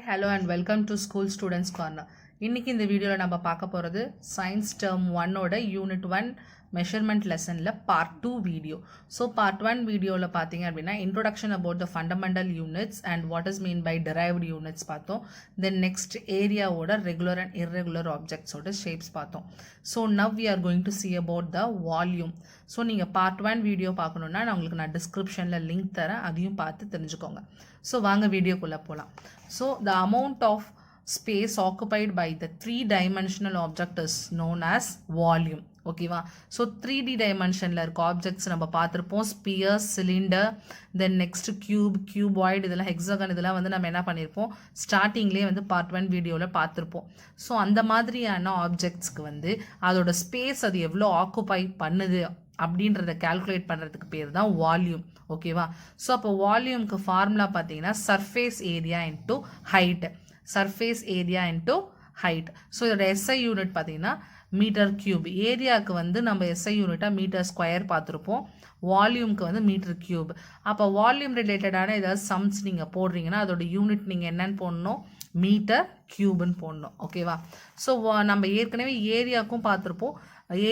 Hello and welcome to School Students Corner. இன்னைக்கு இந்த வீடியோவில் நம்ம பார்க்க போகிறது சயின்ஸ் டேர்ம் 1ஓட யூனிட் 1 மெஷர்மெண்ட் லெசனில் பார்ட் 2 வீடியோ. ஸோ பார்ட் 1 வீடியோவில் பார்த்தீங்க அப்படின்னா introduction about the fundamental units and what is mean by derived units பார்த்தோம். தென் நெக்ஸ்ட் ஏரியாவோட ரெகுலர் அண்ட் இர்ரெகுலர் ஆப்ஜெக்ட்ஸோட ஷேப்ஸ் பார்த்தோம். So now we are going to see about the volume. So நீங்கள் part 1 video பார்க்கணுன்னா நான் உங்களுக்கு டிஸ்கிரிப்ஷனில் link தரேன், அதையும் பார்த்து தெரிஞ்சுக்கோங்க. ஸோ வாங்க வீடியோக்குள்ளே போகலாம். So the amount of space occupied by the three-dimensional object is known as volume. ஓகேவா? ஸோ 3D டைமென்ஷனில் இருக்க ஆப்ஜெக்ட்ஸ் நம்ம பார்த்துருப்போம். Sphere, cylinder, then next cube, cuboid, இதெல்லாம் ஹெக்ஸாகன், இதெல்லாம் வந்து நம்ம என்ன பண்ணியிருப்போம், ஸ்டார்டிங்லேயே வந்து பார்ட் 1 வீடியோவில் பார்த்துருப்போம். ஸோ அந்த மாதிரியான ஆப்ஜெக்ட்ஸ்க்கு வந்து அதோட ஸ்பேஸ் அது எவ்வளோ ஆக்குபை பண்ணுது அப்படின்றத கால்குலேட் பண்ணுறதுக்கு பேர் தான் வால்யூம். ஓகேவா? ஸோ அப்போ வால்யூம்க்கு ஃபார்முலா பார்த்தீங்கன்னா surface area into height. Surface area into height. So இதோட எஸ்ஐ யூனிட் பார்த்தீங்கன்னா மீட்டர் கியூப். ஏரியாவுக்கு வந்து நம்ம எஸ்ஐ யூனிட்டாக மீட்டர் ஸ்கொயர் பார்த்துருப்போம், வால்யூம்க்கு வந்து மீட்டர் கியூப். அப்போ வால்யூம் ரிலேட்டடான ஏதாவது சம்ஸ் நீங்கள் போடுறீங்கன்னா அதோட யூனிட் நீங்கள் என்னன்னு போடணும், மீட்டர் கியூப்னு போடணும். ஓகேவா? ஸோ நம்ம ஏற்கனவே ஏரியாவுக்கும் பார்த்துருப்போம்.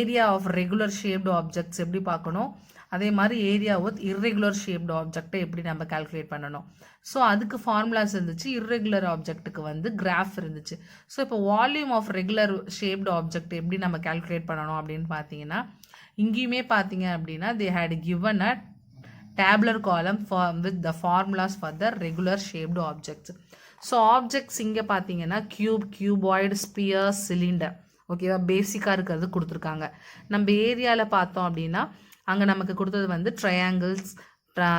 Area of regular shaped objects எப்படி பார்க்கணும், அதே மாதிரி ஏரியா வித் இர்ரெகுலர் ஷேப்டு ஆப்ஜெக்டை எப்படி நம்ம கால்குலேட் பண்ணணும். ஸோ அதுக்கு ஃபார்முலாஸ் இருந்துச்சு. இர்ரெகுலர் ஆப்ஜெக்ட்டுக்கு வந்து கிராஃப் இருந்துச்சு. ஸோ இப்போ volume of regular shaped object எப்படி நம்ம கால்குலேட் பண்ணணும் அப்படின்னு பார்த்தீங்கன்னா, இங்கேயுமே பார்த்தீங்க அப்படின்னா தே ஹேட் கிவன் அ டேப்லர் காலம் with the formulas for the regular shaped objects. So objects இங்கே பார்த்தீங்கன்னா கியூப், கியூபாய்டு, ஸ்பியர், சிலிண்டர். ஓகேவா? பேசிக்காக இருக்கிறது கொடுத்துருக்காங்க. நம்ம ஏரியாவில் பார்த்தோம் அப்படின்னா அங்கே நமக்கு கொடுத்தது வந்து ட்ரையாங்கிள்ஸ்,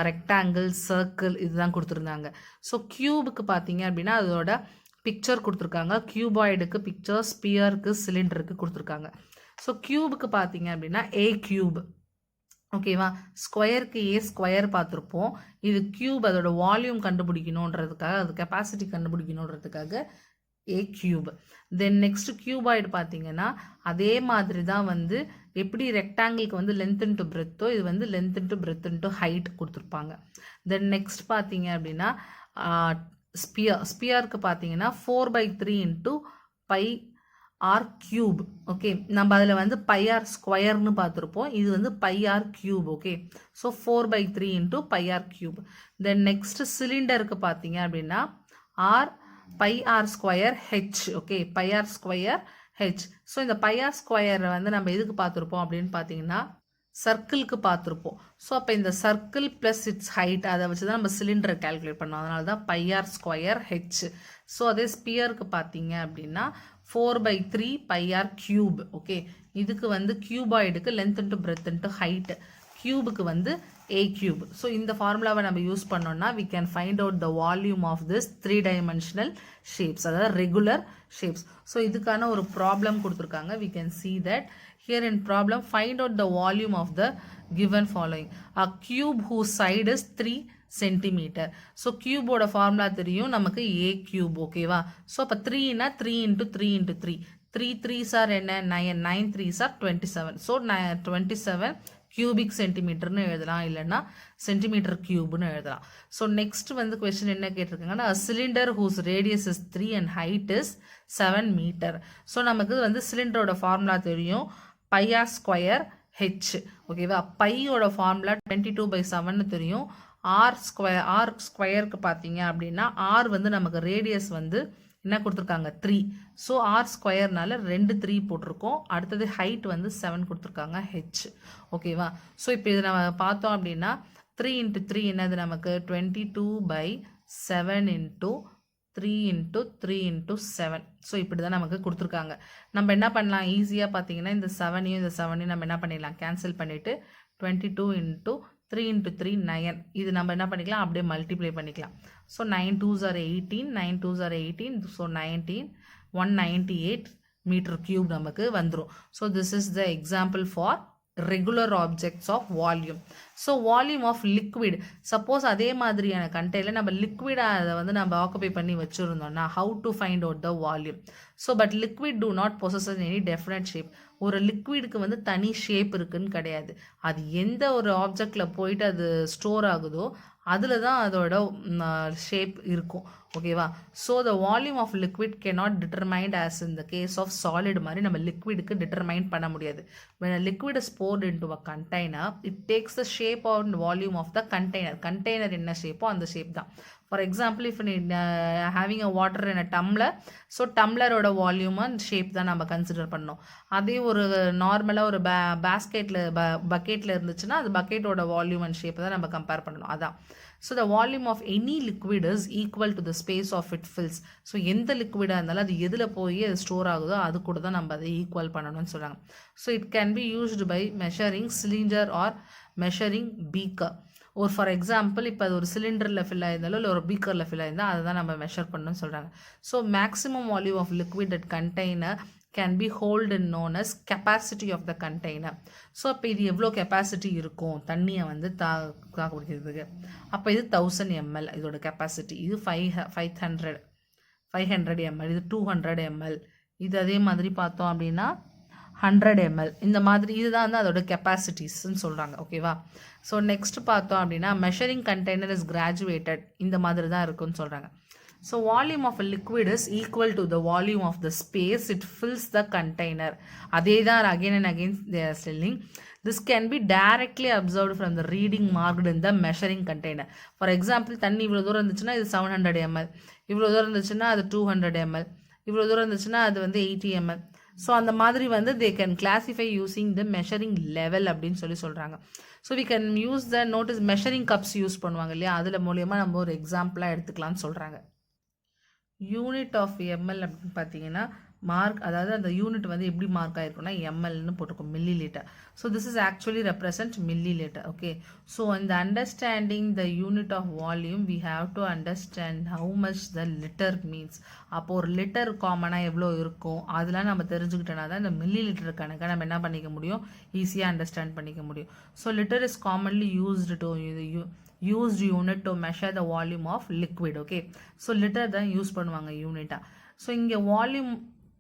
ரெக்டாங்கிள், சர்க்கிள், இதுதான் கொடுத்துருந்தாங்க. ஸோ கியூபுக்கு பார்த்தீங்க அப்படின்னா அதோட பிக்சர் கொடுத்துருக்காங்க. கியூபாய்டுக்கு பிக்சர், ஸ்பியருக்கு, சிலிண்டருக்கு கொடுத்துருக்காங்க. ஸோ கியூபுக்கு பார்த்தீங்க அப்படின்னா ஏ கியூப். ஓகேவா? ஸ்கொயருக்கு ஏ ஸ்கொயர் பார்த்துருப்போம். இது கியூப், அதோட வால்யூம் கண்டுபிடிக்கணுன்றதுக்காக, அது capacity கண்டுபிடிக்கணுன்றதுக்காக a cube. Then next cuboid பார்த்தீங்கன்னா அதே மாதிரி தான் வந்து எப்படி ரெக்டாங்கிளுக்கு வந்து லென்த் இன்ட்டு பிரெத்தோ இது வந்து length into breadth into height கொடுத்துருப்பாங்க. தென் நெக்ஸ்ட் பார்த்தீங்க அப்படின்னா ஸ்பியருக்கு பார்த்தீங்கன்னா 4/3 into pi R cube. Okay, நம்ம அதில் வந்து பை ஆர் ஸ்கொயர்னு பார்த்துருப்போம், இது வந்து pi R cube. Okay, so 4/3 into pi R cube. Then next சிலிண்டருக்கு பார்த்தீங்க அப்படின்னா R pi R square H. Okay, pi R square H. So இந்த பை ஆர் ஸ்கொயர் வந்து நம்ம எதுக்கு பார்த்துருப்போம் அப்படின்னு பார்த்தீங்கன்னா சர்க்கிளுக்கு பார்த்துருப்போம். ஸோ அப்போ இந்த சர்க்கிள் ப்ளஸ் இட்ஸ் ஹைட் அதை வச்சு தான் நம்ம சிலிண்டரை கால்குலேட் பண்ணோம். அதனால தான் pi R square H. So அதே ஸ்பியருக்கு பார்த்தீங்க அப்படின்னா 4/3 பை ஆர் கியூப். ஓகே, இதுக்கு வந்து கியூபாய்டுக்கு length into breadth into height, கியூபுக்கு வந்து ஏ கியூப். ஸோ இந்த ஃபார்முலாவை நம்ம யூஸ் பண்ணோம்னா we can find out the volume of this 3-dimensional shapes, அதாவது ரெகுலர் ஷேப்ஸ். ஸோ இதுக்கான ஒரு ப்ராப்ளம் கொடுத்துருக்காங்க. we can see that here in problem find out the volume of the given following. A cube whose side is 3 centimetre. So கியூபோட formula தெரியும் நமக்கு, a cube. ஓகேவா? So அப்போ 3னா 3 into 3 into 3, 3 3s R என்ன 9, 9 3s R 27. So 27 cubic சென்டிமீட்டர்னு எழுதலாம், இல்லைன்னா centimetre கியூப்னு எழுதலாம். So next வந்து கொஸ்டின் என்ன கேட்டிருக்காங்கன்னா cylinder whose radius is 3 and height is 7 metre. So நமக்கு வந்து சிலிண்டரோட ஃபார்முலா தெரியும், பை ஆர் ஸ்கொயர் ஹெச். ஓகேவா? பையோட ஃபார்முலா 22/7 தெரியும். ஆர் ஸ்கொயருக்கு பார்த்தீங்க அப்படின்னா ஆர் வந்து நமக்கு ரேடியஸ் வந்து என்ன கொடுத்துருக்காங்க 3. ஸோ ஆர் ஸ்கொயர்னால 2 3 போட்டிருக்கோம். அடுத்தது ஹைட் வந்து 7 கொடுத்துருக்காங்க ஹெச். ஓகேவா? ஸோ இப்போ இது நம்ம பார்த்தோம் அப்படின்னா 3 இன்ட்டு 3 என்னது நமக்கு 22/7 இன்ட்டு 3 இன்ட்டு 3 இன்ட்டு 7. ஸோ இப்படி தான் நமக்கு கொடுத்துருக்காங்க. நம்ம என்ன பண்ணலாம், ஈஸியாக பார்த்தீங்கன்னா இந்த 7ஐயும் இந்த 7ஐயும் நம்ம என்ன பண்ணிடலாம், கேன்சல் பண்ணிவிட்டு 22 இன்ட்டு 3 இன்ட்டு 3 9. இது நம்ம என்ன பண்ணிக்கலாம், அப்படியே மல்டிப்ளை பண்ணிக்கலாம். So 9 2s are 18, 9 2s are 18. So 19 198 metre cube நமக்கு வந்துடும். So this is the example for regular objects of volume. So volume of liquid, suppose அதே மாதிரியான கண்டெய்னர் நம்ம லிக்விடாக அதை வந்து நம்ம ஆக்குபை பண்ணி வச்சுருந்தோம்னா how to find out the volume. So but liquid do not possess any definite shape. ஒரு லிக்விடுக்கு வந்து தனி ஷேப் இருக்குன்னு கிடையாது. அது எந்த ஒரு ஆப்ஜெக்டில் போயிட்டு அது ஸ்டோர் ஆகுதோ அதில் தான் அதோட ஷேப் இருக்கும். ஓகேவா? So the volume of liquid cannot determined as in the case of solid மாதிரி நம்ம லிக்விடுக்கு டிட்டர்மைன் பண்ண முடியாது. when a liquid is poured into a container it takes the shape and volume of the container. Container என்ன ஷேப்போ அந்த shape தான். For example if having a water in a tumbler, so டம்ளரோட volume and shape தான் நம்ம consider பண்ணோம். அதே ஒரு நார்மலாக ஒரு பக்கெட்டில் இருந்துச்சுன்னா அது பக்கெட்டோட வால்யூம் அண்ட் ஷேப் தான் நம்ம கம்பேர் பண்ணணும். அதான். So the volume of any liquid is equal to the space of it fills. So எந்த லிக்விடாக இருந்தாலும் அது எதில் போய் அது ஸ்டோர் ஆகுதோ அது கூட தான் நம்ம அதை ஈக்குவல் பண்ணணும்னு சொல்கிறாங்க. So it can be used by measuring cylinder or measuring beaker. ஒரு ஃபார் எக்ஸாம்பிள் இப்போ அது ஒரு சிலிண்டரில் ஃபில் ஆயிருந்தாலும் இல்லை ஒரு பீக்கரில் ஃபில் ஆயிருந்தால் அதை தான் நம்ம மெஷர் பண்ணணும்னு சொல்கிறாங்க. So maximum volume of liquid at container can be held in known as capacity of the container. So அப்போ இது எவ்வளோ கெப்பாசிட்டி இருக்கும் தண்ணியை வந்து தாக்கு பிடிக்கிறதுக்கு? அப்போ இது 1000 ml இதோட கெப்பாசிட்டி. இது 500 ml, இது 200 ml, இது அதே மாதிரி பார்த்தோம் அப்படின்னா 100 ml. இந்த மாதிரி இதுதான் வந்து அதோட கெப்பாசிட்டிஸ்ன்னு சொல்கிறாங்க. ஓகேவா? ஸோ நெக்ஸ்ட் பார்த்தோம் அப்படின்னா மெஷரிங் கண்டெய்னர் இஸ் கிராஜுவேட்டட், இந்த மாதிரி தான் இருக்குன்னு சொல்கிறாங்க. So volume of a liquid is equal to the volume of the space it fills the container. அதே தான் again and again they are telling. This can be directly observed from the reading marked in the measuring container. For example, தண்ணி இவ்வளோ தூரம் இருந்துச்சுன்னா இது 700 ml, இவ்வளோ தூரம் இருந்துச்சுன்னா அது 200 ml, இவ்வளோ தூரம் இருந்துச்சுன்னா அது வந்து 80 ml. ஸோ அந்த மாதிரி வந்து they can classify using the measuring level அப்படின்னு சொல்கிறாங்க. So we can use the notice measuring cups use பண்ணுவாங்க இல்லையா, அதில் மூலியமாக நம்ம ஒரு எக்ஸாம்பிளாக எடுத்துக்கலாம்னு சொல்கிறாங்க. யூனிட் ஆஃப் எம்எல் அப்படின்னு பார்த்தீங்கன்னா மார்க், அதாவது அந்த யூனிட் வந்து எப்படி மார்க் ஆகிருக்குன்னா எம்எல்னு போட்டிருக்கோம், millilitre. So this is actually represent millilitre. Okay, so இந்த understanding the unit of volume we have to understand how much the litre means. அப்போ ஒரு லிட்டர் காமனாக எவ்வளோ இருக்கும் அதெல்லாம் நம்ம தெரிஞ்சுக்கிட்டோன்னா தான் இந்த மில்லி லிட்டர் கணக்கை நம்ம என்ன பண்ணிக்க முடியும், ஈஸியாக அண்டர்ஸ்டாண்ட் பண்ணிக்க முடியும். So litre is commonly used to used unit to measure the volume of liquid. Okay, so liter தான் யூஸ் பண்ணுவாங்க யூனிட்டா. ஸோ இங்கே volume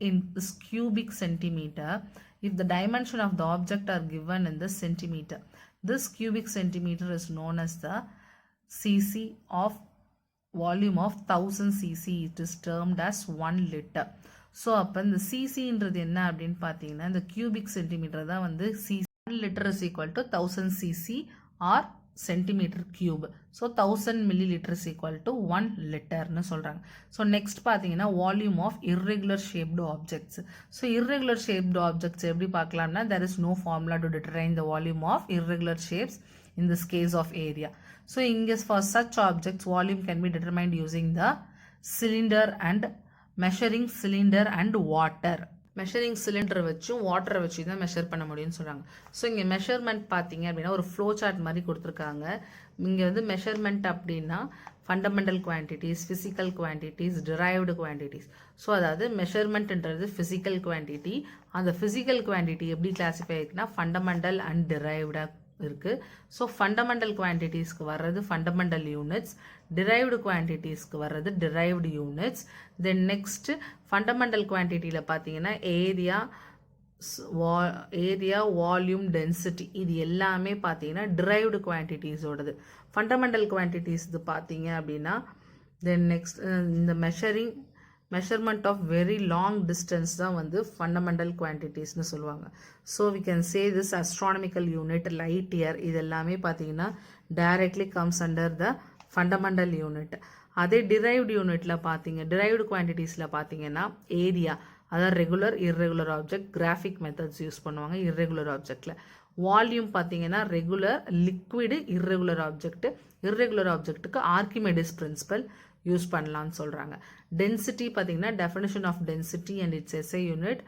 in is cubic centimeter if the dimension of the object are given in the centimeter. This cubic centimeter is known as the cc of volume of 1000 cc. It is termed as 1 liter. So அப்போ இந்த சிசின்றது என்ன அப்படின்னு பார்த்தீங்கன்னா இந்த cubic centimetre தான் வந்து cc. 1 liter is equal to 1000 cc or centimetre cube. So 1000 milliliter is equal to 1 லிட்டர்னு சொல்கிறாங்க. ஸோ நெக்ஸ்ட் பார்த்தீங்கன்னா volume of irregular shaped objects. So irregular shaped objects எப்படி பார்க்கலாம்னா there is no formula to determine the volume of irregular shapes in this case of area. So இங்கே for such objects volume can be determined using the cylinder and measuring cylinder and water. Measuring சிலிண்டரை வச்சும் வாட்டரை வச்சு தான் measure பண்ண முடியும்னு சொல்கிறாங்க. So இங்கே மெஷர்மெண்ட் பார்த்தீங்க அப்படின்னா ஒரு ஃப்ளோ சார்ட் மாதிரி கொடுத்துருக்காங்க. இங்கே வந்து மெஷர்மெண்ட் அப்படின்னா fundamental quantities, physical quantities, derived quantities. So அதாவது மெஷர்மெண்ட்ன்றது ஃபிசிக்கல் குவான்டிட்டி. அந்த ஃபிசிக்கல் குவான்டிட்டி எப்படி கிளாஸிஃபை ஆகிருக்குன்னா ஃபண்டமெண்டல் அண்ட் டிரைவ்டாக இருக்குது. ஸோ ஃபண்டமெண்டல் குவான்டிட்டிஸ்க்கு வர்றது ஃபண்டமெண்டல் யூனிட்ஸ், டிரைவ்டு குவான்டிட்டிஸ்க்கு வர்றது derived units. Then next fundamental குவான்டிட்டியில் பார்த்தீங்கன்னா ஏரியா, வால்யூம், டென்சிட்டி, இது எல்லாமே பார்த்தீங்கன்னா டிரைவ்டு குவான்டிட்டிஸோடது. ஃபண்டமெண்டல் குவான்டிட்டிஸ் இது பார்த்தீங்க அப்படின்னா தென் நெக்ஸ்ட் இந்த measurement of very long distance தான் வந்து ஃபண்டமெண்டல் குவான்டிட்டிஸ்னு சொல்லுவாங்க. So we can say this astronomical unit, light year, இது எல்லாமே பார்த்தீங்கன்னா directly comes under the fundamental unit. அதே டிரைவ்டு யூனிட்டில் டிரைவ்டு குவான்டிட்டிஸில் பார்த்தீங்கன்னா ஏரியா, அதாவது regular irregular object, graphic methods use பண்ணுவாங்க இர்ரெகுலர் ஆப்ஜெக்டில். வால்யூம் பார்த்தீங்கன்னா ரெகுலர், லிக்விடு, இர்ரெகுலர் ஆப்ஜெக்ட்டுக்கு ஆர்கிமெடிஸ் பிரின்சிபல் யூஸ் பண்ணலான்னு சொல்கிறாங்க. டென்சிட்டி பார்த்தீங்கன்னா definition of density and it's SI unit,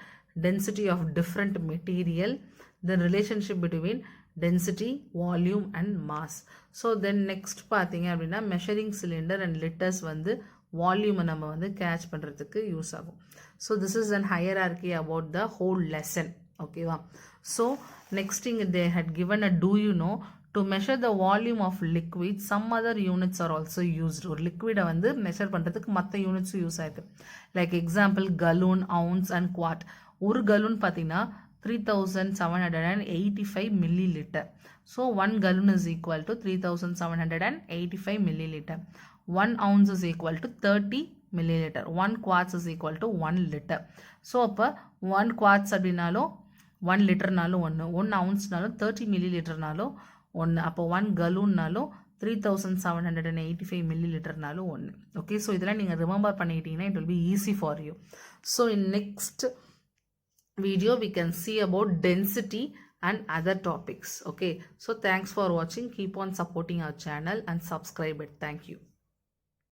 density of different material, then relationship between density, volume and mass. So then next பார்த்தீங்க அப்படின்னா measuring cylinder and litres வந்து வால்யூமை நம்ம வந்து கேட்ச் பண்ணுறதுக்கு யூஸ் ஆகும். So this is an hierarchy about the whole lesson. ஓகேவா? So next இங்கே they had given a do you know to measure the volume of liquid some other units are also used. ஒரு லிக்விடை வந்து measure பண்ணுறதுக்கு மற்ற யூனிட்ஸும் use ஆகுது. Like example gallon, ounce and quart. ஒரு gallon பார்த்தீங்கன்னா 3785 milliliter. So 1 gallon is equal to 3785 milliliter. 1 ounce is equal to 30 milliliter. 1 quarts is equal to 1 liter. So அப்போ 1 quarts அப்படின்னாலும் 1 லிட்டர்னாலும் 1 ounceனாலும் 30 milliliterனாலும் 1. அப்போ 1 gallonனாலும் 3785 milliliterனாலும் 1. Okay, so இதெல்லாம் நீங்கள் remember பண்ணிக்கிட்டீங்கன்னா it will be easy for you. So in next video we can see about density and other topics. Okay, so thanks for watching. Keep on supporting our channel and subscribe it. Thank you.